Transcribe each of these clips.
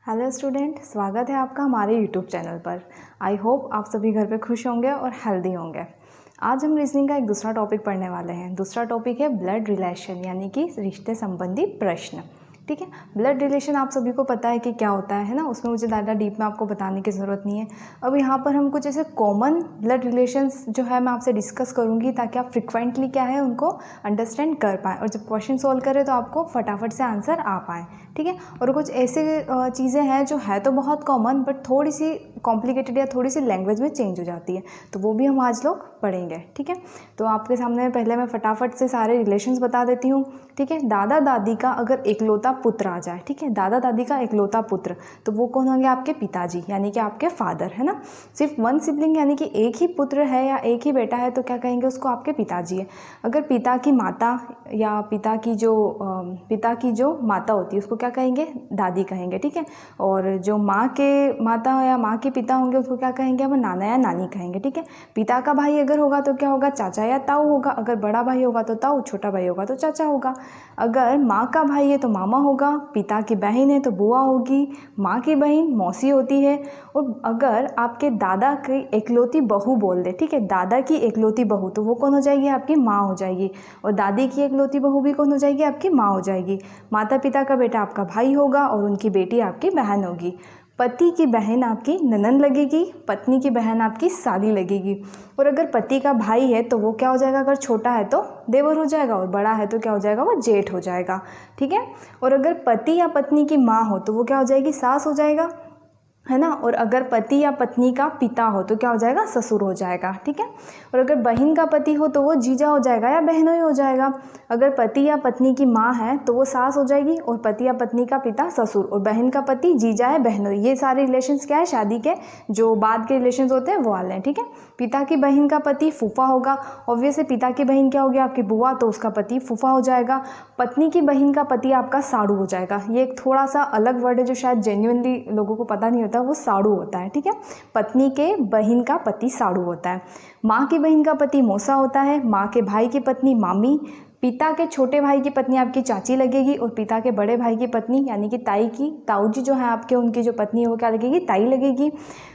Hello student, स्वागत है आपका हमारे यूट्यूब चैनल पर। आई होप आप सभी घर पे खुश होंगे और हेल्दी होंगे। आज हम रीजनिंग का एक दूसरा टॉपिक पढ़ने वाले हैं। दूसरा टॉपिक है ब्लड रिलेशन, यानी कि रिश्ते संबंधी प्रश्न। ठीक है, ब्लड रिलेशन आप सभी को पता है कि क्या होता है ना, उसमें मुझे ज़्यादा डीप में आपको बताने की ज़रूरत नहीं है। अब यहाँ पर हम कुछ ऐसे कॉमन ब्लड रिलेशंस जो है मैं आपसे डिस्कस करूँगी, ताकि आप फ्रिक्वेंटली क्या है उनको अंडरस्टैंड कर पाएँ, और जब क्वेश्चन सॉल्व करें तो आपको फटाफट से आंसर आ पाएँ। ठीक है, और कुछ ऐसे चीज़ें हैं जो है तो बहुत कॉमन, बट थोड़ी सी कॉम्प्लिकेटेड या थोड़ी सी लैंग्वेज में चेंज हो जाती है, तो वो भी हम आज लोग पढ़ेंगे। ठीक है, तो आपके सामने पहले मैं फटाफट से सारे रिलेशंस बता देती हूँ। ठीक है, दादा दादी का अगर एकलौता पुत्र आ जाए, ठीक है, दादा दादी का एकलौता पुत्र, तो वो कौन होंगे? आपके पिताजी, यानी कि आपके फादर, है ना। सिर्फ वन सिबलिंग यानी कि एक ही पुत्र है या एक ही बेटा है, तो क्या कहेंगे उसको? आपके पिताजी है। अगर पिता की माता या पिता की जो माता होती है उसको क्या कहेंगे? दादी कहेंगे। ठीक है, और जो माँ के माता या माँ के पिता होंगे उसको क्या कहेंगे? वो नाना या नानी कहेंगे। ठीक है, पिता का भाई अगर होगा तो क्या होगा? चाचा या ताऊ होगा। अगर बड़ा भाई होगा तो ताऊ, छोटा भाई होगा तो चाचा होगा। अगर माँ का भाई है तो मामा होगा, पिता की बहन है तो बुआ होगी, माँ की बहन मौसी होती है। और अगर आपके दादा की एकलौती बहू बोल दे, ठीक है, दादा की एकलौती बहू, तो वो कौन हो जाएगी? आपकी माँ हो जाएगी। और दादी की एकलौती बहू भी कौन हो जाएगी? आपकी माँ हो जाएगी। माता पिता का बेटा आपका भाई होगा और उनकी बेटी आपकी बहन होगी। पति की बहन आपकी ननंद लगेगी, पत्नी की बहन आपकी साली लगेगी। और अगर पति का भाई है तो वो क्या हो जाएगा? अगर छोटा है तो देवर हो जाएगा, और बड़ा है तो क्या हो जाएगा? वो जेठ हो जाएगा। ठीक है, और अगर पति या पत्नी की माँ हो तो वो क्या हो जाएगी? सास हो जाएगा, है ना। और अगर पति या पत्नी का पिता हो तो क्या हो जाएगा? ससुर हो जाएगा। ठीक है, और अगर बहन का पति हो तो वो जीजा हो जाएगा या बहनोई हो जाएगा। अगर पति या पत्नी की माँ है तो वो सास हो जाएगी, और पति या पत्नी का पिता ससुर, और बहन का पति जीजा है बहनोई। ये सारे रिलेशंस क्या है? शादी के जो बाद के रिलेशंस होते हैं वो वाले हैं। ठीक है, पिता की बहन का पति फूफा होगा, ऑब्वियसली पिता की बहन क्या होगी? आपकी बुआ, तो उसका पति फूफा हो जाएगा। पत्नी की बहन का पति आपका साड़ू हो जाएगा। ये एक थोड़ा सा अलग वर्ड है जो शायद जेन्युइनली लोगों को पता नहीं होता, वो साड़ू होता है। ठीक है, पत्नी के बहन का पति साड़ू होता है। माँ की बहन का पति मौसा होता है। माँ के भाई की पत्नी मामी। पिता के छोटे भाई की पत्नी आपकी चाची लगेगी, और पिता के बड़े भाई की पत्नी यानी कि ताऊ जी जो है आपके, उनकी जो पत्नी है वो क्या लगेगी? ताई लगेगी।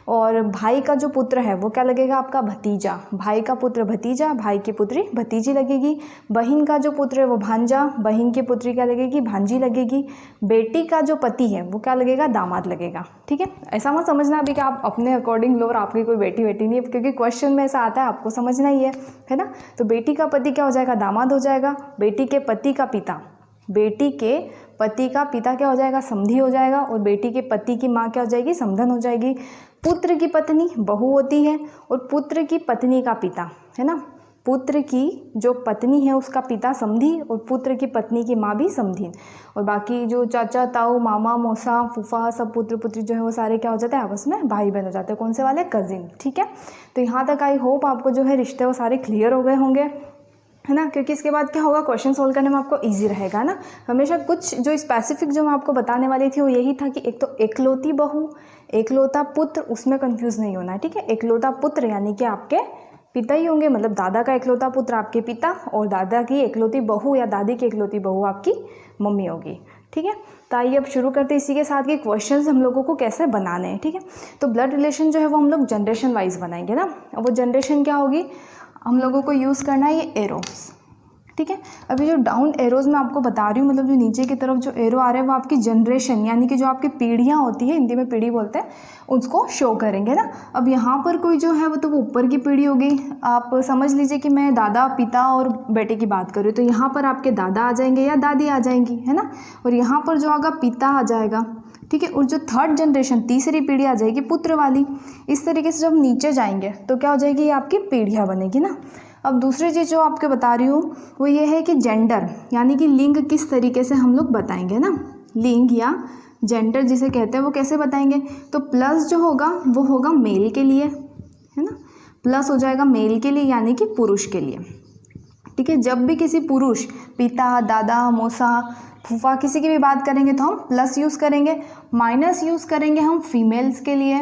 और भाई का जो पुत्र है वो क्या लगेगा? आपका भतीजा। भाई का पुत्र भतीजा, भाई की पुत्री भतीजी लगेगी। बहन का जो पुत्र है वो भांजा, बहन की पुत्री क्या लगेगी? भांजी लगेगी। बेटी का जो पति है वो क्या लगेगा? दामाद लगेगा। ठीक है, ऐसा मत समझना अभी कि आप अपने अकॉर्डिंग लो और आपकी कोई बेटी नहीं है, क्योंकि क्वेश्चन में ऐसा आता है, आपको समझना ही है ना। तो बेटी का पति क्या हो जाएगा? दामाद हो जाएगा। बेटी के पति का पिता, बेटी के पति का पिता क्या हो जाएगा? समधी हो जाएगा। और बेटी के पति की माँ क्या हो जाएगी? समधन हो जाएगी। पुत्र की पत्नी बहू होती है, और पुत्र की पत्नी का पिता, है ना, पुत्र की जो पत्नी है उसका पिता समधी, और पुत्र की पत्नी की माँ भी समधी। और बाकी जो चाचा ताऊ मामा मौसा फूफा सब पुत्र पुत्री जो है वो सारे क्या हो जाते हैं? आपस में भाई बहन हो जाते हैं। कौन से वाले? कजिन। ठीक है, तो यहाँ तक आई होप आपको जो है रिश्ते वो सारे क्लियर हो गए होंगे, है ना, क्योंकि इसके बाद क्या होगा? क्वेश्चन सोल्व करने में आपको इजी रहेगा ना। हमेशा कुछ जो स्पेसिफिक जो मैं आपको बताने वाली थी वो यही था कि एक तो एकलौती बहू, एकलौता पुत्र, उसमें कंफ्यूज नहीं होना है। ठीक है, एकलौता पुत्र यानी कि आपके पिता ही होंगे, मतलब दादा का एकलौता पुत्र आपके पिता, और दादा की एकलौती बहू या दादी की एकलौती बहू आपकी मम्मी होगी। ठीक है, तो आइए अब शुरू करते हैं इसी के साथ कि क्वेश्चंस हम लोगों को कैसे बनाने हैं। ठीक है, तो ब्लड रिलेशन जो है वो हम लोग जनरेशन वाइज बनाएंगे ना। अब वो जनरेशन क्या होगी? हम लोगों को यूज़ करना है ये एरोस। ठीक है, अभी जो डाउन एरोज मैं आपको बता रही हूँ, मतलब जो नीचे की तरफ जो एरो आ रहे हैं वो आपकी जनरेशन यानी कि जो आपकी पीढ़ियाँ होती है, हिंदी में पीढ़ी बोलते हैं, उसको शो करेंगे ना। अब यहाँ पर कोई जो है वो तो वो ऊपर की पीढ़ी होगी। आप समझ लीजिए कि मैं दादा पिता और बेटे की बात कर रही हूँ, तो यहाँ पर आपके दादा आ जाएंगे या दादी आ जाएंगी, है ना। और यहाँ पर जो आगा पिता आ जाएगा। ठीक है, और जो थर्ड जनरेशन तीसरी पीढ़ी आ जाएगी पुत्र वाली। इस तरीके से जब नीचे जाएंगे तो क्या हो जाएगी? ये आपकी पीढ़ियाँ बनेगी ना। अब दूसरी चीज़ जो आपके बता रही हूँ वो ये है कि जेंडर यानी कि लिंग किस तरीके से हम लोग बताएंगे ना। लिंग या जेंडर जिसे कहते हैं वो कैसे बताएंगे? तो प्लस जो होगा वो होगा मेल के लिए, है ना, प्लस हो जाएगा मेल के लिए यानी कि पुरुष के लिए। ठीक है, जब भी किसी पुरुष पिता दादा मौसा फूफा किसी की भी बात करेंगे तो हम प्लस यूज़ करेंगे। माइनस यूज़ करेंगे हम फीमेल्स के लिए।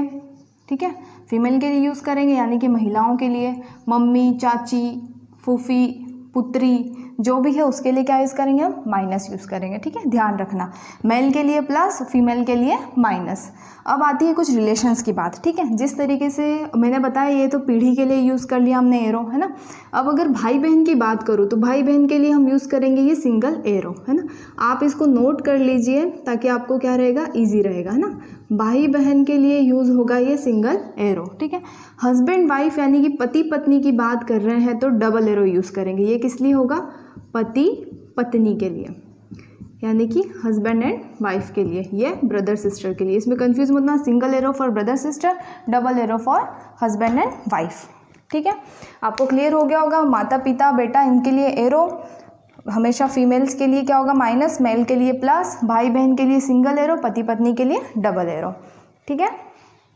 ठीक है, फीमेल के लिए यूज़ करेंगे यानी कि महिलाओं के लिए। मम्मी चाची फूफी पुत्री जो भी है उसके लिए क्या यूज़ करेंगे हम, माइनस यूज़ करेंगे। ठीक है, ध्यान रखना, मेल के लिए प्लस, फीमेल के लिए माइनस। अब आती है कुछ रिलेशंस की बात। ठीक है, जिस तरीके से मैंने बताया ये तो पीढ़ी के लिए यूज़ कर लिया हमने एरो, है ना। अब अगर भाई बहन की बात करूँ तो भाई बहन के लिए हम यूज़ करेंगे ये सिंगल एरो, है ना। आप इसको नोट कर लीजिए ताकि आपको क्या रहेगा, ईजी रहेगा, है ना। भाई बहन के लिए यूज़ होगा ये सिंगल एरो। ठीक है, हस्बैंड वाइफ यानी कि पति पत्नी की बात कर रहे हैं तो डबल एरो यूज़ करेंगे। ये किस लिए होगा, पति पत्नी के लिए, यानी कि हस्बैंड एंड वाइफ के लिए, ये ब्रदर सिस्टर के लिए। इसमें कंफ्यूज मत होना, single arrow for brother sister, double arrow for husband and wife. ठीक है, आपको क्लियर हो गया होगा। माता पिता बेटा इनके लिए एरो, हमेशा फीमेल्स के लिए क्या होगा माइनस, मेल के लिए प्लस, भाई बहन के लिए सिंगल एरो, पति पत्नी के लिए डबल एरो। ठीक है,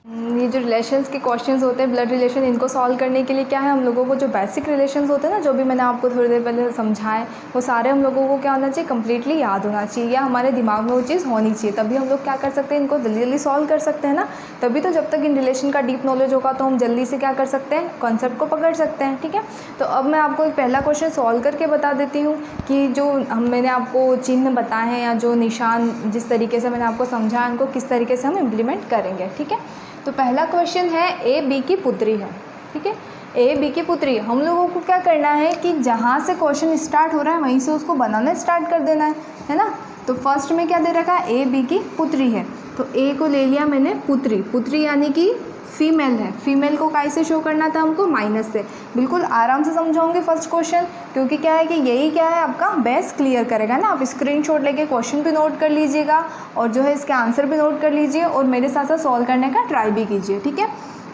ये जो रिलेशंस के क्वेश्चंस होते हैं, ब्लड रिलेशन, इनको सॉल्व करने के लिए क्या है, हम लोगों को जो बेसिक रिलेशंस होते हैं ना, जो भी मैंने आपको थोड़ी देर पहले समझाए, वो सारे हम लोगों को क्या होना चाहिए, कंप्लीटली याद होना चाहिए, या हमारे दिमाग में वो चीज़ होनी चाहिए, तभी हम लोग क्या कर सकते हैं, इनको जल्दी जल्दी सॉल्व कर सकते हैं ना। तभी तो जब तक इन रिलेशन का डीप नॉलेज होगा तो हम जल्दी से क्या कर सकते हैं, कॉन्सेप्ट को पकड़ सकते हैं। ठीक है, तो अब मैं आपको एक पहला क्वेश्चन सॉल्व करके बता देती हूँ कि जो मैंने आपको चिन्ह बताए हैं या जो निशान जिस तरीके से मैंने आपको समझाया, उनको किस तरीके से हम इम्प्लीमेंट करेंगे। ठीक है, तो पहला क्वेश्चन है ए बी की पुत्री है। ठीक है, ए बी की पुत्री, हम लोगों को क्या करना है कि जहाँ से क्वेश्चन स्टार्ट हो रहा है वहीं से उसको बनाना स्टार्ट कर देना है ना। तो फर्स्ट में क्या दे रखा है, ए बी की पुत्री है, तो ए को ले लिया मैंने पुत्री, पुत्री यानी कि फीमेल है, फीमेल को काय से शो करना था हमको, माइनस से। बिल्कुल आराम से समझाऊंगी फर्स्ट क्वेश्चन, क्योंकि क्या है कि यही क्या है आपका बेस क्लियर करेगा ना। आप स्क्रीनशॉट लेके क्वेश्चन भी नोट कर लीजिएगा और जो है इसके आंसर भी नोट कर लीजिए और मेरे साथ साथ सॉल्व करने का ट्राई भी कीजिए। ठीक है,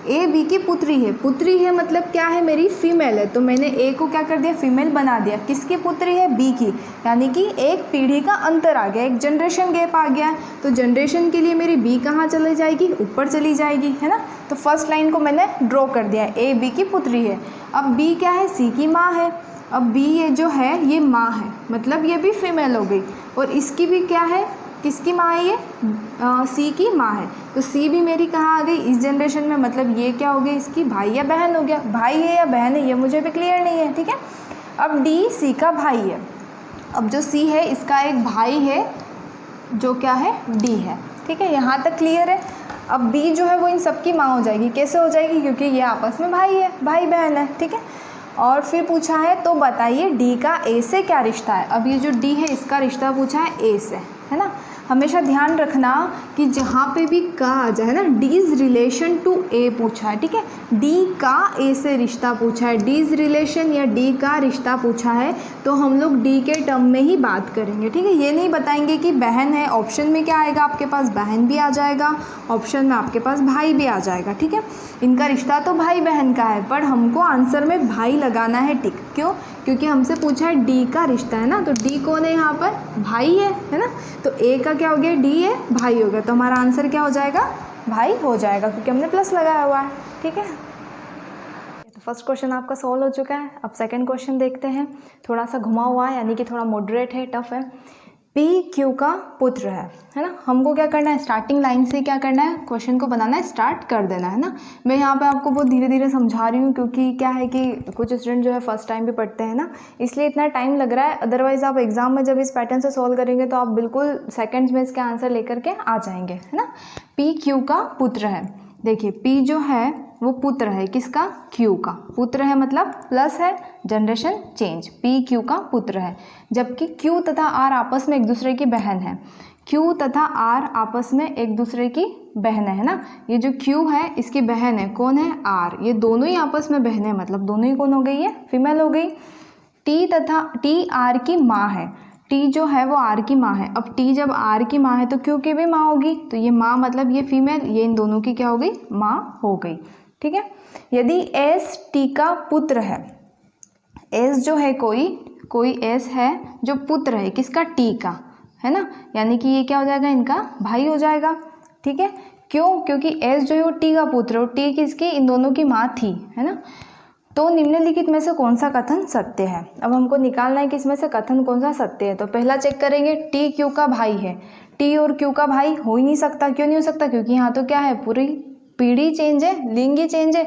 ए बी की पुत्री है, पुत्री है मतलब क्या है, मेरी फीमेल है, तो मैंने ए को क्या कर दिया, फीमेल बना दिया। किसकी पुत्री है, बी की, यानी कि एक पीढ़ी का अंतर आ गया, एक जनरेशन गैप आ गया है, तो जनरेशन के लिए मेरी बी कहाँ चली जाएगी, ऊपर चली जाएगी, है ना। तो फर्स्ट लाइन को मैंने ड्रॉ कर दिया, ए बी की पुत्री है। अब बी क्या है, सी की माँ है। अब बी ये जो है ये माँ है, मतलब ये भी फीमेल हो गई, और इसकी भी क्या है, किसकी माँ है ये, सी की माँ है, तो सी भी मेरी कहाँ आ गई, इस जनरेशन में, मतलब ये क्या हो गया, इसकी भाई या बहन हो गया। भाई है या बहन है ये मुझे भी क्लियर नहीं है। ठीक है, अब डी सी का भाई है, अब जो सी है इसका एक भाई है जो क्या है, डी है। ठीक है, यहाँ तक क्लियर है। अब बी जो है वो इन सब की माँ हो जाएगी, कैसे हो जाएगी, क्योंकि ये आपस में भाई है, भाई बहन है। ठीक है, और फिर पूछा है तो बताइए डी का ए से क्या रिश्ता है। अब ये जो डी है इसका रिश्ता पूछा है ए से, है ना। हमेशा ध्यान रखना कि जहाँ पे भी का आ जाए ना, डी इज़ रिलेशन टू ए पूछा है। ठीक है, डी का ए से रिश्ता पूछा है, डी इज़ रिलेशन या डी का रिश्ता पूछा है, तो हम लोग डी के टर्म में ही बात करेंगे। ठीक है, ये नहीं बताएंगे कि बहन है, ऑप्शन में क्या आएगा आपके पास, बहन भी आ जाएगा, ऑप्शन में आपके पास भाई भी आ जाएगा। ठीक है, इनका रिश्ता तो भाई बहन का है, पर हमको आंसर में भाई लगाना है टिक, क्यों, क्योंकि हमसे पूछा है डी का रिश्ता, है ना। तो डी कौन है यहाँ पर, भाई है ना। तो ए का क्या हो गया, डी है, भाई हो गया, तो हमारा आंसर क्या हो जाएगा, भाई हो जाएगा, क्योंकि हमने प्लस लगाया हुआ है। ठीक है, तो फर्स्ट क्वेश्चन आपका सॉल्व हो चुका है। अब सेकंड क्वेश्चन देखते हैं, थोड़ा सा घुमा हुआ है, यानी कि थोड़ा मॉडरेट है, टफ है। पी क्यू का पुत्र है ना। हमको क्या करना है, स्टार्टिंग लाइन से क्या करना है, क्वेश्चन को बनाना है, स्टार्ट कर देना है ना। मैं यहाँ पे आपको बहुत धीरे धीरे समझा रही हूँ, क्योंकि क्या है कि कुछ स्टूडेंट जो है फर्स्ट टाइम भी पढ़ते हैं ना, इसलिए इतना टाइम लग रहा है। अदरवाइज़ आप एग्जाम में जब इस पैटर्न से सॉल्व करेंगे तो आप बिल्कुल सेकेंड्स में इसके आंसर लेकर के आ जाएंगे, है ना। पी क्यू का पुत्र है, देखिए पी जो है वो पुत्र है, किसका, क्यू का। पुत्र है मतलब प्लस है, जनरेशन चेंज, पी क्यू का पुत्र है। जबकि क्यू तथा आर आपस में एक दूसरे की बहन है, क्यू तथा आर आपस में एक दूसरे की बहन है ना। ये जो क्यू है इसकी बहन है, कौन है, आर, ये दोनों ही आपस में बहन है, मतलब दोनों ही कौन हो गई है, फीमेल हो गई। टी आर की माँ है, टी जो है वो आर की माँ है। अब टी जब आर की माँ है तो क्यू की भी माँ होगी, तो ये माँ मतलब ये फीमेल, ये इन दोनों की क्या हो गई, माँ हो गई। ठीक है, यदि एस टी का पुत्र है, एस जो है कोई एस है जो पुत्र है, किसका, टी का, है ना, यानी कि ये क्या हो जाएगा, इनका भाई हो जाएगा। ठीक है, क्यों, क्योंकि एस जो है वो टी का पुत्र है और टी किसकी, इन दोनों की माँ थी, है ना। तो निम्नलिखित में से कौन सा कथन सत्य है। अब हमको निकालना है कि इसमें से कथन कौन सा सत्य है। तो पहला चेक करेंगे, टी क्यू का भाई है, टी और क्यू का भाई हो ही नहीं सकता। क्यों नहीं हो सकता, क्योंकि यहाँ तो क्या है, पूरी पीढ़ी चेंज है, लिंग ही चेंज है,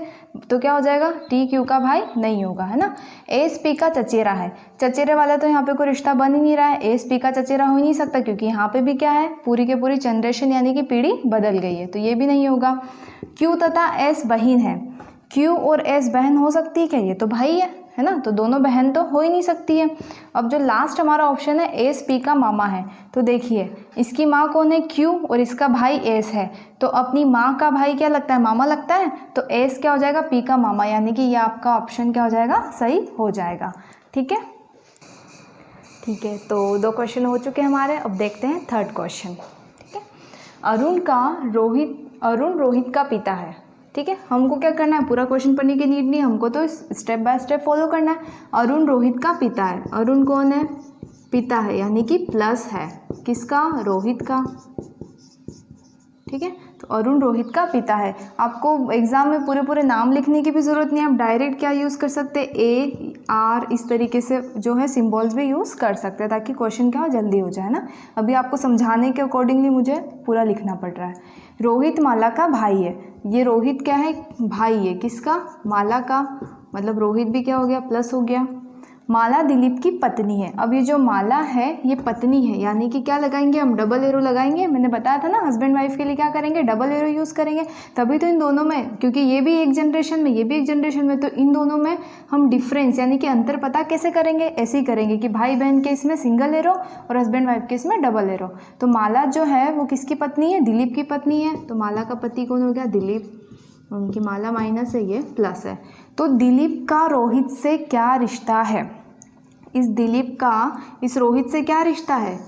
तो क्या हो जाएगा, टी क्यू का भाई नहीं होगा, है ना। एस पी का चचेरा है, चचेरे वाला तो यहाँ पे कोई रिश्ता बन ही नहीं रहा है, एस पी का चचेरा हो ही नहीं सकता क्योंकि यहाँ पे भी क्या है, पूरी के पूरी जनरेशन यानी कि पीढ़ी बदल गई है, तो ये भी नहीं होगा। क्यू तथा एस बहन है, क्यू और एस बहन हो सकती है क्या, ये तो भाई है ना, तो दोनों बहन तो हो ही नहीं सकती है। अब जो लास्ट हमारा ऑप्शन है एस पी का मामा है, तो देखिए इसकी माँ कौन है, क्यू, और इसका भाई एस है, तो अपनी माँ का भाई क्या लगता है, मामा लगता है, तो एस क्या हो जाएगा, पी का मामा, यानी कि ये आपका ऑप्शन क्या हो जाएगा, सही हो जाएगा। ठीक है, ठीक है, तो 2 क्वेश्चन हो चुके हैं हमारे। अब देखते हैं 3rd क्वेश्चन। ठीक है, अरुण रोहित का पिता है। ठीक है, हमको क्या करना है, पूरा क्वेश्चन पढ़ने की नीड नहीं, हमको तो स्टेप बाय स्टेप फॉलो करना है। अरुण रोहित का पिता है, अरुण कौन है, पिता है, यानी कि प्लस है किसका, रोहित का। ठीक है, तो अरुण रोहित का पिता है। आपको एग्जाम में पूरे पूरे नाम लिखने की भी ज़रूरत नहीं है, आप डायरेक्ट क्या यूज़ कर सकते हैं, ए आर इस तरीके से जो है सिंबल्स भी यूज़ कर सकते हैं ताकि क्वेश्चन क्या हो, जल्दी हो जाए ना। अभी आपको समझाने के अकॉर्डिंगली मुझे पूरा लिखना पड़ रहा है। रोहित माला का भाई है, ये रोहित क्या है, भाई है किसका, माला का, मतलब रोहित भी क्या हो गया, प्लस हो गया। माला दिलीप की पत्नी है, अब ये जो माला है ये पत्नी है, यानी कि क्या लगाएंगे हम, डबल एरो लगाएंगे। मैंने बताया था ना हस्बैंड वाइफ के लिए क्या करेंगे, डबल एरो यूज़ करेंगे, तभी तो इन दोनों में, क्योंकि ये भी एक जनरेशन में ये भी एक जनरेशन में, तो इन दोनों में हम डिफरेंस यानी कि अंतर पता कैसे करेंगे, ऐसे ही करेंगे कि भाई बहन के इसमें सिंगल एरो और हस्बैंड वाइफ के इसमें डबल एरो। तो माला जो है वो किसकी पत्नी है, दिलीप की पत्नी है, तो माला का पति कौन हो गया, दिलीप, उनकी माला माइनस है, ये प्लस है। तो दिलीप का रोहित से क्या रिश्ता है, इस दिलीप का इस रोहित से क्या रिश्ता है,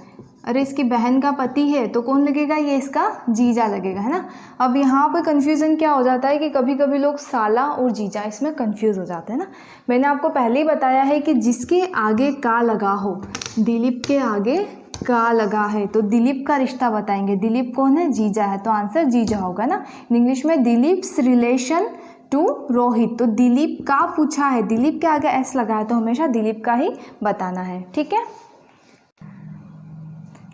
अरे इसकी बहन का पति है, तो कौन लगेगा, ये इसका जीजा लगेगा, है ना। अब यहाँ पे कन्फ्यूज़न क्या हो जाता है कि कभी कभी लोग साला और जीजा इसमें कंफ्यूज हो जाते हैं ना। मैंने आपको पहले ही बताया है कि जिसके आगे का लगा हो, दिलीप के आगे का लगा है तो दिलीप का रिश्ता बताएंगे, दिलीप कौन है, जीजा है, तो आंसर जीजा होगा ना। इंग्लिश में दिलीप्स रिलेशन टू रोहित, तो दिलीप का पूछा है, दिलीप के आगे एस लगा है तो हमेशा दिलीप का ही बताना है। ठीक है,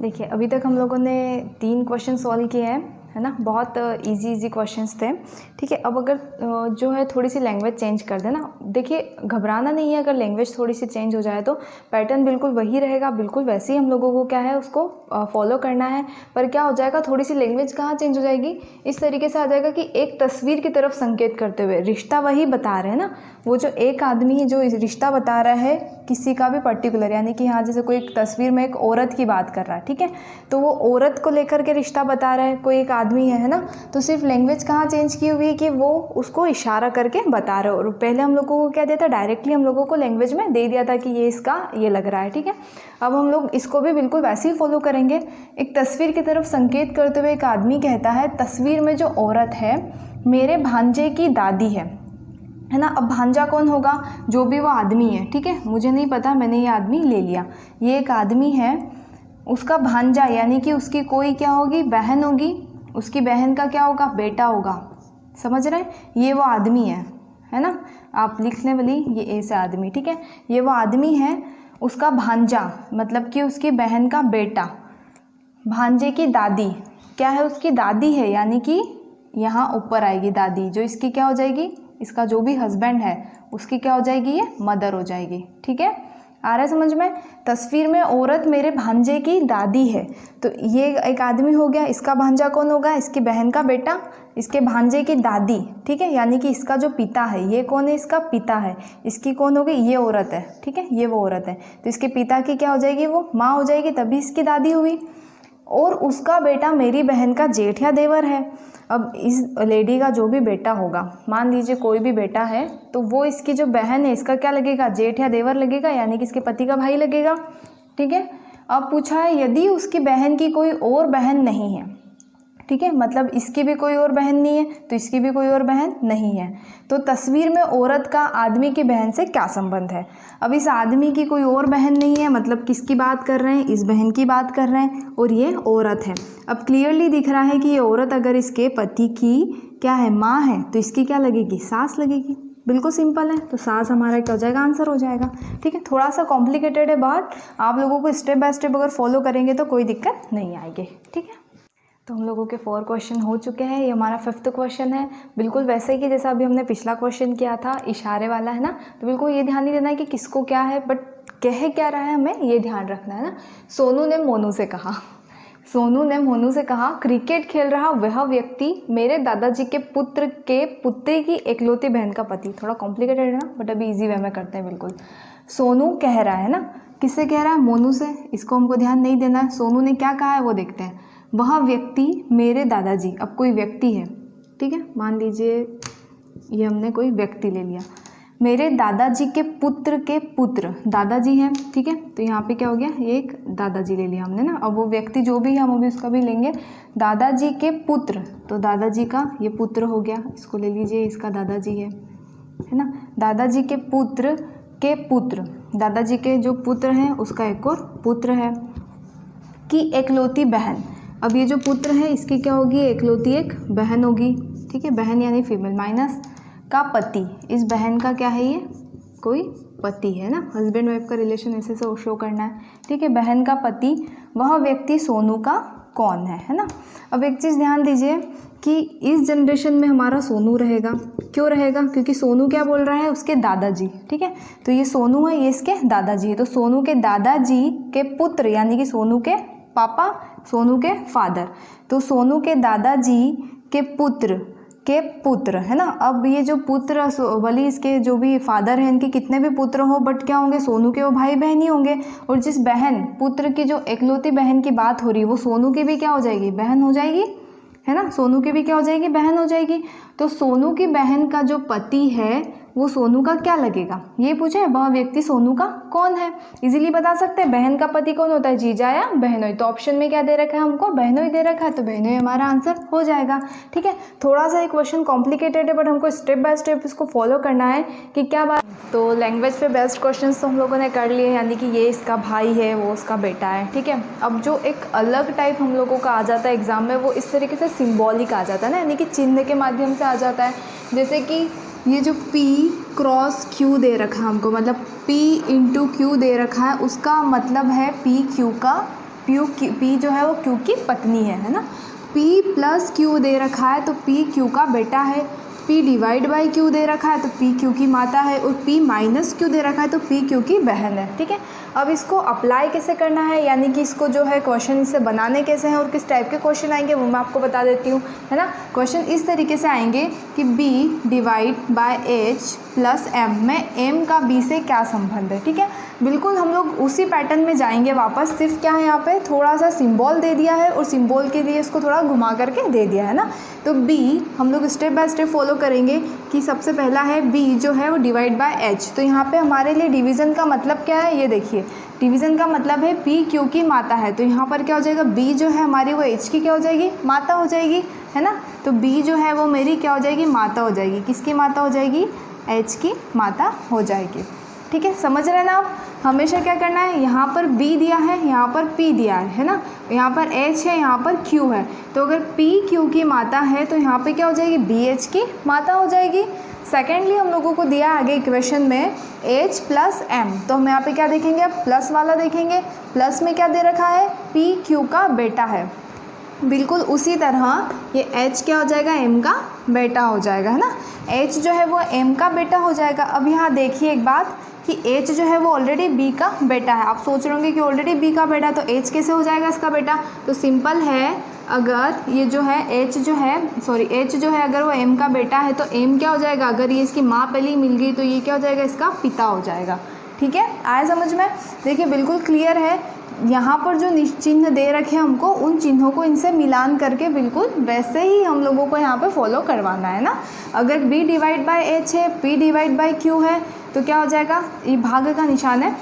देखिए अभी तक हम लोगों ने 3 क्वेश्चन सॉल्व किए हैं, है ना, बहुत इजी क्वेश्चंस थे। ठीक है, अब अगर जो है थोड़ी सी लैंग्वेज चेंज कर देना, देखिए घबराना नहीं है, अगर लैंग्वेज थोड़ी सी चेंज हो जाए तो पैटर्न बिल्कुल वही रहेगा, बिल्कुल वैसे ही हम लोगों को क्या है उसको फॉलो करना है। पर क्या हो जाएगा, थोड़ी सी लैंग्वेज कहाँ चेंज हो जाएगी, इस तरीके से आ जाएगा कि एक तस्वीर की तरफ संकेत करते हुए, रिश्ता वही बता रहे हैं ना, वो जो एक आदमी है जो रिश्ता बता रहा है किसी का भी पर्टिकुलर, यानी कि यहाँ जैसे कोई एक तस्वीर में एक औरत की बात कर रहा है, ठीक है, तो वो औरत को लेकर के रिश्ता बता रहा है, कोई एक आदमी है ना, तो सिर्फ लैंग्वेज कहाँ चेंज की हुई है कि वो उसको इशारा करके बता रहे हो। और पहले हम लोगों को क्या देता था, डायरेक्टली हम लोगों को लैंग्वेज में दे दिया था कि ये इसका ये लग रहा है। ठीक है, अब हम लोग इसको भी बिल्कुल वैसे ही फॉलो करेंगे। एक तस्वीर की तरफ संकेत करते हुए एक आदमी कहता है, तस्वीर में जो औरत है मेरे भांजे की दादी है ना। अब भांजा कौन होगा, जो भी वो आदमी है, ठीक है, मुझे नहीं पता, मैंने ये आदमी ले लिया, ये एक आदमी है, उसका भांजा यानी कि उसकी कोई क्या होगी, बहन होगी, उसकी बहन का क्या होगा, बेटा होगा, समझ रहे हैं, ये वो आदमी है ना, आप लिखने वाली ये ए से आदमी, ठीक है, ये वो आदमी है, उसका भांजा मतलब कि उसकी बहन का बेटा, भांजे की दादी क्या है, उसकी दादी है, यानी कि यहाँ ऊपर आएगी दादी, जो इसकी क्या हो जाएगी, इसका जो भी हस्बैंड है उसकी क्या हो जाएगी, ये मदर हो जाएगी। ठीक है, आ रहा है समझ में, तस्वीर में औरत मेरे भांजे की दादी है, तो ये एक आदमी हो गया, इसका भांजा कौन होगा, इसकी बहन का बेटा, इसके भांजे की दादी, ठीक है, यानी कि इसका जो पिता है, ये कौन है, इसका पिता है, इसकी कौन होगी, ये औरत है, ठीक है, ये वो औरत है, तो इसके पिता की क्या हो जाएगी, वो माँ हो जाएगी, तभी इसकी दादी हुई, और उसका बेटा मेरी बहन का जेठ या देवर है। अब इस लेडी का जो भी बेटा होगा, मान लीजिए कोई भी बेटा है, तो वो इसकी जो बहन है इसका क्या लगेगा, जेठ या देवर लगेगा, यानी कि इसके पति का भाई लगेगा। ठीक है, अब पूछा है यदि उसकी बहन की कोई और बहन नहीं है, ठीक है, मतलब इसकी भी कोई और बहन नहीं है तो इसकी भी कोई और बहन नहीं है, तो तस्वीर में औरत का आदमी की बहन से क्या संबंध है। अब इस आदमी की कोई और बहन नहीं है, मतलब किसकी बात कर रहे हैं, इस बहन की बात कर रहे हैं, और ये औरत है। अब क्लियरली दिख रहा है कि ये औरत अगर इसके पति की क्या है, माँ है, तो इसकी क्या लगेगी, सास लगेगी, बिल्कुल सिंपल है, तो सास हमारा क्या हो जाएगा, आंसर हो जाएगा। ठीक है, थोड़ा सा कॉम्प्लिकेटेड है बात, आप लोगों को स्टेप बाय स्टेप अगर फॉलो करेंगे तो कोई दिक्कत नहीं आएगी। ठीक है, तो हम लोगों के 4 क्वेश्चन हो चुके हैं। ये हमारा 5th क्वेश्चन है, बिल्कुल वैसे ही कि जैसा अभी हमने पिछला क्वेश्चन किया था, इशारे वाला है ना। तो बिल्कुल ये ध्यान नहीं देना है कि किसको क्या है, बट कह क्या रहा है हमें ये ध्यान रखना है ना। सोनू ने मोनू से कहा, सोनू ने मोनू से कहा, क्रिकेट खेल रहा वह व्यक्ति मेरे दादाजी के पुत्री की एकलौती बहन का पति। थोड़ा कॉम्प्लिकेटेड है ना, बट अभी इजी वे में करते हैं। बिल्कुल सोनू कह रहा है ना, किससे कह रहा है, मोनू से। इसको हमको ध्यान नहीं देना है। सोनू ने क्या कहा है वो देखते हैं। वह व्यक्ति मेरे दादाजी, अब कोई व्यक्ति है, ठीक है, मान लीजिए ये हमने कोई व्यक्ति ले लिया, मेरे दादाजी के पुत्र दादाजी हैं, ठीक है। तो यहाँ पे क्या हो गया, ये एक दादाजी ले लिया हमने ना। अब वो व्यक्ति जो भी है हम अभी उसका भी लेंगे। दादाजी के पुत्र, तो दादाजी का ये पुत्र हो गया, इसको ले लीजिए, इसका दादाजी है ना। दादाजी के पुत्र, दादाजी के जो पुत्र हैं उसका एक और पुत्र है, की एकलौती बहन। अब ये जो पुत्र है इसकी क्या होगी, एकलौती एक बहन होगी, ठीक है। बहन यानी फीमेल, माइनस का पति, इस बहन का क्या है, ये कोई पति है ना। हस्बैंड वाइफ का रिलेशन ऐसे से शो करना है, ठीक है। बहन का पति, वह व्यक्ति सोनू का कौन है ना। अब एक चीज़ ध्यान दीजिए कि इस जनरेशन में हमारा सोनू रहेगा। क्यों रहेगा, क्योंकि सोनू क्या बोल रहा है, उसके दादाजी, ठीक है। तो ये सोनू है, ये इसके दादाजी है। तो सोनू के दादाजी के पुत्र यानी कि सोनू के पापा, सोनू के फादर, तो सोनू के दादाजी के पुत्र है ना। अब ये जो पुत्र भले इसके जो भी फादर हैं इनके कितने भी पुत्र हो, बट क्या होंगे, सोनू के वो भाई बहन ही होंगे। और जिस बहन, पुत्र की जो एकलौती बहन की बात हो रही है वो सोनू की भी क्या हो जाएगी, बहन हो जाएगी, है ना। सोनू की भी क्या हो जाएगी, बहन हो जाएगी। तो सोनू की बहन का जो पति है वो सोनू का क्या लगेगा, ये पूछे, वह व्यक्ति सोनू का कौन है। इजीली बता सकते हैं, बहन का पति कौन होता है, जीजा या बहनोई। तो ऑप्शन में क्या दे रखा है हमको, बहनोई दे रखा है, तो बहनोई हमारा आंसर हो जाएगा, ठीक है। थोड़ा सा ये क्वेश्चन कॉम्प्लिकेटेड है, बट हमको स्टेप बाय स्टेप इसको फॉलो करना है कि क्या बात। तो लैंग्वेज पे बेस्ट क्वेश्चन तो हम लोगों ने कर लिए, यानी कि ये इसका भाई है, वो उसका बेटा है, ठीक है। अब जो एक अलग टाइप हम लोगों का आ जाता है एग्जाम में, वो इस तरीके से सिम्बॉलिक आ जाता है ना, यानी कि चिन्ह के माध्यम से आ जाता है। जैसे कि ये जो P क्रॉस Q दे रखा है हमको, मतलब P इंटू Q दे रखा है, उसका मतलब है P Q का, P जो है वो Q की पत्नी है ना। P प्लस Q दे रखा है तो P Q का बेटा है। P डिवाइड बाई Q दे रखा है तो P Q की माता है। और P माइनस Q दे रखा है तो P Q की बहन है, ठीक है। अब इसको अप्लाई कैसे करना है, यानी कि इसको जो है क्वेश्चन इससे बनाने कैसे हैं और किस टाइप के क्वेश्चन आएंगे वो मैं आपको बता देती हूँ, है ना। क्वेश्चन इस तरीके से आएंगे कि B divide by H plus M में M का B से क्या संबंध है, ठीक है। बिल्कुल हम लोग उसी पैटर्न में जाएंगे वापस, सिर्फ क्या है यहाँ पे थोड़ा सा सिंबल दे दिया है और सिंबल के लिए इसको थोड़ा घुमा करके दे दिया है ना। तो B हम लोग स्टेप बाय स्टेप फॉलो करेंगे कि सबसे पहला है B जो है वो डिवाइड बाय H। तो यहाँ पे हमारे लिए डिवीज़न का मतलब क्या है, ये देखिए, डिवीज़न का मतलब है P Q की माता है। तो यहाँ पर क्या हो जाएगा, B जो है हमारी वो H की क्या हो जाएगी, माता हो जाएगी, है ना। तो B जो है वो मेरी क्या हो जाएगी, माता हो जाएगी। किसकी माता हो जाएगी, H की माता हो जाएगी, ठीक है। समझ रहे हैं ना आप। हमेशा क्या करना है, यहाँ पर B दिया है, यहाँ पर P दिया है ना। यहाँ पर H है, यहाँ पर Q है। तो अगर P Q की माता है तो यहाँ पे क्या हो जाएगी, B H की माता हो जाएगी। सेकेंडली हम लोगों को दिया आगे इक्वेशन में H प्लस M, तो हम यहाँ पे क्या देखेंगे, अब प्लस वाला देखेंगे। प्लस में क्या दे रखा है, P Q का बेटा है। बिल्कुल उसी तरह ये H क्या हो जाएगा, M का बेटा हो जाएगा, है ना। H जो है वो M का बेटा हो जाएगा। अब यहाँ देखिए एक बात कि H जो है वो ऑलरेडी B का बेटा है। आप सोच रहे होंगे कि ऑलरेडी B का बेटा तो H कैसे हो जाएगा इसका बेटा। तो सिंपल है, अगर ये जो है H जो है अगर वो M का बेटा है तो M क्या हो जाएगा, अगर ये इसकी माँ पहले ही मिल गई तो ये क्या हो जाएगा, इसका पिता हो जाएगा, ठीक है। आया समझ में। देखिए बिल्कुल क्लियर है। यहाँ पर जो चिन्ह दे रखे हैं हमको, उन चिन्हों को इनसे मिलान करके बिल्कुल वैसे ही हम लोगों को यहाँ पे फॉलो करवाना है ना। अगर B डिवाइड बाय H है, P डिवाइड बाय Q है, तो क्या हो जाएगा, ये भाग का निशान है,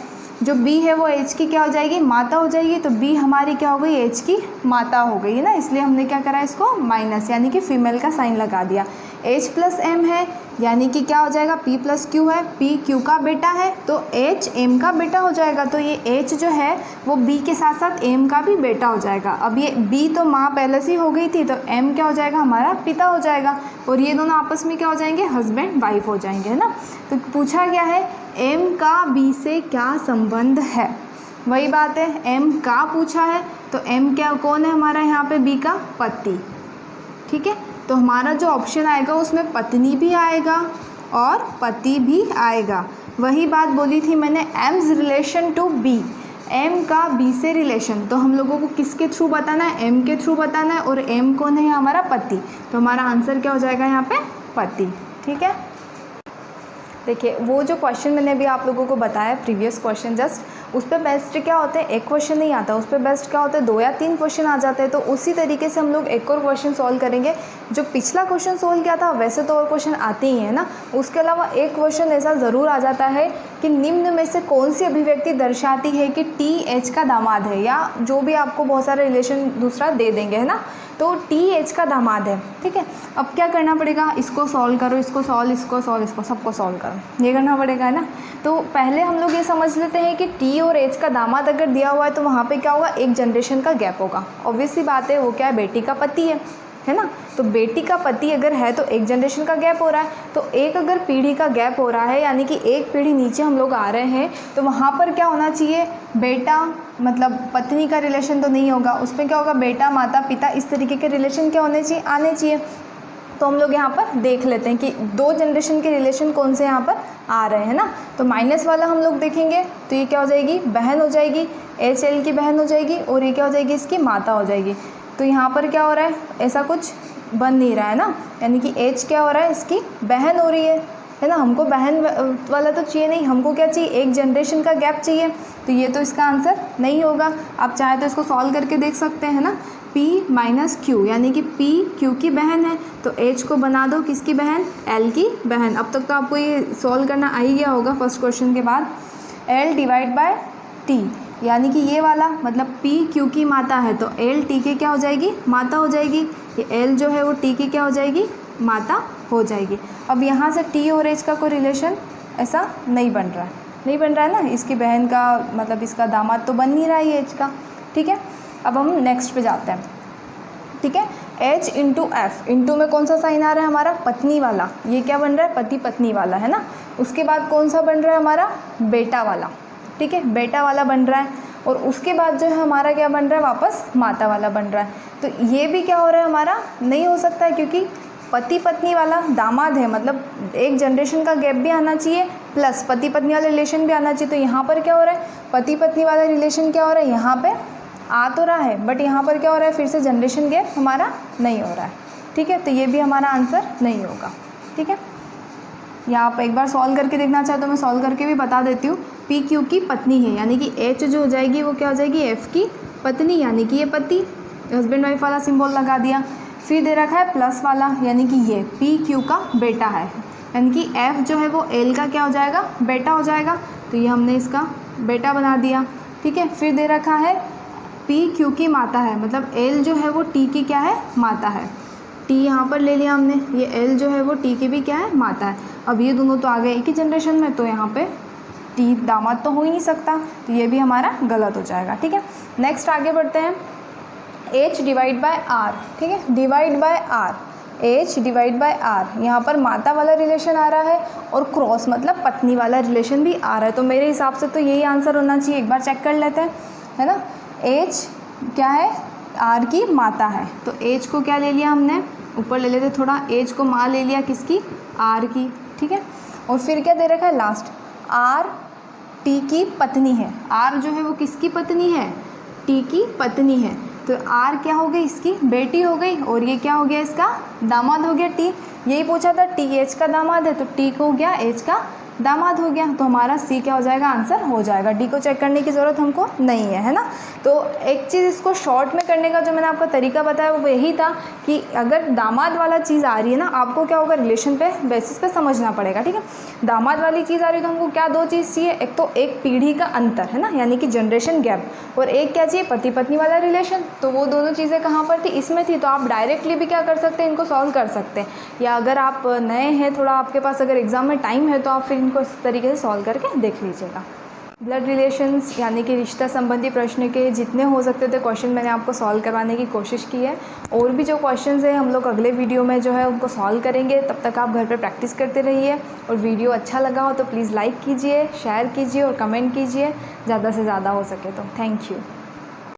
जो B है वो H की क्या हो जाएगी, माता हो जाएगी। तो B हमारी क्या हो गई, H की माता हो गई है ना। इसलिए हमने क्या करा, इसको माइनस यानी कि फीमेल का साइन लगा दिया। H प्लस M है, यानी कि क्या हो जाएगा, P प्लस Q है, P Q का बेटा है तो H M का बेटा हो जाएगा। तो ये H जो है वो B के साथ साथ M का भी बेटा हो जाएगा। अब ये B तो माँ पहले से ही हो गई थी, तो M क्या हो जाएगा, हमारा पिता हो जाएगा। और ये दोनों आपस में क्या हो जाएंगे, हस्बैंड वाइफ हो जाएंगे, है ना। तो पूछा गया है M का B से क्या संबंध है। वही बात है, एम का पूछा है तो एम क्या कौन है हमारा यहाँ पे, बी का पति। ठीक है, तो हमारा जो ऑप्शन आएगा उसमें पत्नी भी आएगा और पति भी आएगा। वही बात बोली थी मैंने, M's relation to B, M का बी से रिलेशन, तो हम लोगों को किसके थ्रू बताना है, एम के थ्रू बताना है, और एम कौन है, हमारा पति। तो हमारा आंसर क्या हो जाएगा यहाँ पे, पति। ठीक है, देखिए वो जो क्वेश्चन मैंने अभी आप लोगों को बताया प्रीवियस क्वेश्चन जस्ट, उस पर बेस्ट क्या होता है, एक क्वेश्चन नहीं आता, उस पर बेस्ट क्या होता है 2 या 3 क्वेश्चन आ जाते हैं। तो उसी तरीके से हम लोग एक और क्वेश्चन सॉल्व करेंगे। जो पिछला क्वेश्चन सॉल्व किया था वैसे तो और क्वेश्चन आते ही हैं ना, उसके अलावा एक क्वेश्चन ऐसा ज़रूर आ जाता है कि निम्न में से कौन सी अभिव्यक्ति दर्शाती है कि टी एच का दामाद है, या जो भी आपको बहुत सारे रिलेशन दूसरा दे देंगे, है ना, तो टी एच का दामाद है। ठीक है, अब क्या करना पड़ेगा, इसको सॉल्व करो, इसको सॉल्व, इसको सॉल्व, इसको सबको सॉल्व करो, ये करना पड़ेगा, है ना। तो पहले हम लोग ये समझ लेते हैं कि टी और एच का दामाद अगर दिया हुआ है तो वहाँ पे क्या होगा, एक जनरेशन का गैप होगा। ऑब्वियसली बात है, वो क्या है, बेटी का पति है ना। तो बेटी का पति अगर है तो एक जनरेशन का गैप हो रहा है, तो एक अगर पीढ़ी का गैप हो रहा है, यानी कि एक पीढ़ी नीचे हम लोग आ रहे हैं, तो वहाँ पर क्या होना चाहिए, बेटा मतलब पत्नी का रिलेशन तो नहीं होगा, उसमें क्या होगा, बेटा माता पिता, इस तरीके के रिलेशन क्या होने चाहिए, आने चाहिए। तो हम लोग यहाँ पर देख लेते हैं कि 2 जनरेशन के रिलेशन कौन से यहाँ पर आ रहे हैं ना। तो माइनस वाला हम लोग देखेंगे तो ये क्या हो जाएगी, बहन हो जाएगी, एच एल की बहन हो जाएगी, और ये क्या हो जाएगी, इसकी माता हो जाएगी। तो यहाँ पर क्या हो रहा है, ऐसा कुछ बन नहीं रहा है ना, यानी कि एच क्या हो रहा है, इसकी बहन हो रही है ना। हमको बहन वाला तो चाहिए नहीं, हमको क्या चाहिए, एक जनरेशन का गैप चाहिए। तो ये तो इसका आंसर नहीं होगा। आप चाहे तो इसको सॉल्व करके देख सकते हैं ना, P माइनस क्यू, यानी कि P Q की बहन है, तो H को बना दो किसकी बहन, L की बहन। अब तक तो आपको ये सॉल्व करना आ ही गया होगा फर्स्ट क्वेश्चन के बाद। L डिवाइड बाय T, यानी कि ये वाला मतलब P Q की माता है तो L T के क्या हो जाएगी, माता हो जाएगी। ये L जो है वो T की क्या हो जाएगी, माता हो जाएगी। अब यहाँ से T और H का कोई रिलेशन ऐसा नहीं बन रहा है, नहीं बन रहा है ना, इसकी बहन का मतलब इसका दामाद तो बन नहीं रहा है ये H का। ठीक है, अब हम नेक्स्ट पे जाते हैं। ठीक है, H इंटू एफ, इंटू में कौन सा साइन आ रहा है हमारा, पत्नी वाला, ये क्या बन रहा है, पति पत्नी वाला, है ना। उसके बाद कौन सा बन रहा है हमारा, बेटा वाला। ठीक है, बेटा वाला बन रहा है, और उसके बाद जो है हमारा क्या बन रहा है, वापस माता वाला बन रहा है। तो ये भी क्या हो रहा है हमारा, नहीं हो सकता है, क्योंकि पति पत्नी वाला दामाद है, मतलब एक जनरेशन का गैप भी आना चाहिए प्लस पति पत्नी वाला रिलेशन भी आना चाहिए। तो यहाँ पर क्या हो रहा है, पति पत्नी वाला रिलेशन क्या हो रहा है, यहाँ पे आ तो रहा है, बट यहाँ पर क्या हो रहा है, फिर से जनरेशन गैप हमारा नहीं हो रहा है। ठीक है, तो ये भी हमारा आंसर नहीं होगा। ठीक है, या आप एक बार सॉल्व करके देखना चाहे तो मैं सॉल्व करके भी बता देती हूँ। पी क्यू की पत्नी है, यानी कि एच जो हो जाएगी वो क्या हो जाएगी, एफ की पत्नी, यानी कि ये पति, हस्बैंड वाइफ वाला सिंबल लगा दिया। फिर दे रखा है प्लस वाला, यानी कि ये पी क्यू का बेटा है, यानी कि एफ जो है वो एल का क्या हो जाएगा, बेटा हो जाएगा। तो ये हमने इसका बेटा बना दिया। ठीक है, फिर दे रखा है पी क्यू की माता है, मतलब एल जो है वो टी की क्या है, माता है। टी यहाँ पर ले लिया हमने, ये एल जो है वो टी की भी क्या है, माता है। अब ये दोनों तो आ गए एक ही जनरेशन में, तो यहाँ पे टी दामाद तो हो ही नहीं सकता, तो ये भी हमारा गलत हो जाएगा। ठीक है, नेक्स्ट आगे बढ़ते हैं। एच डिवाइड बाय आर, ठीक है, divide by R, H divide by R, यहाँ पर माता वाला रिलेशन आ रहा है और क्रॉस मतलब पत्नी वाला रिलेशन भी आ रहा है। तो मेरे हिसाब से तो यही आंसर होना चाहिए, एक बार चेक कर लेते हैं, है ना। एच क्या है, आर की माता है, तो एच को क्या ले लिया हमने, ऊपर ले लेते थोड़ा, एच को माँ ले लिया किसकी, आर की। ठीक है, और फिर क्या दे रखा है लास्ट, आर टी की पत्नी है। आर जो है वो किसकी पत्नी है, टी की पत्नी है, तो आर क्या हो गई, इसकी बेटी हो गई, और ये क्या हो गया, इसका दामाद हो गया टी। यही पूछा था, टी एच का दामाद है, तो टी को हो गया एच का दामाद हो गया। तो हमारा सी क्या हो जाएगा, आंसर हो जाएगा। डी को चेक करने की ज़रूरत हमको नहीं है, है ना। तो एक चीज़ इसको शॉर्ट में करने का जो मैंने आपको तरीका बताया वो यही था कि अगर दामाद वाला चीज़ आ रही है ना, आपको क्या होगा, रिलेशन पे बेसिस पे समझना पड़ेगा। ठीक है, दामाद वाली चीज़ आ रही है तो हमको क्या 2 चीज़ चाहिए, एक तो एक पीढ़ी का अंतर, है ना, यानी कि जनरेशन गैप, और एक क्या चाहिए, पति पत्नी वाला रिलेशन। तो वो दोनों चीज़ें कहाँ पर थी, इसमें थी। तो आप डायरेक्टली भी क्या कर सकते हैं, इनको सॉल्व कर सकते हैं, या अगर आप नए हैं थोड़ा, आपके पास अगर एग्ज़ाम में टाइम है तो आप फिर इनको इस तरीके से सॉल्व करके देख लीजिएगा। ब्लड रिलेशंस यानी कि रिश्ता संबंधी प्रश्न के जितने हो सकते थे क्वेश्चन मैंने आपको सॉल्व करवाने की कोशिश की है। और भी जो क्वेश्चंस हैं हम लोग अगले वीडियो में जो है उनको सॉल्व करेंगे। तब तक आप घर पे प्रैक्टिस करते रहिए। और वीडियो अच्छा लगा हो तो प्लीज़ लाइक कीजिए, शेयर कीजिए और कमेंट कीजिए ज़्यादा से ज़्यादा हो सके तो। Thank you.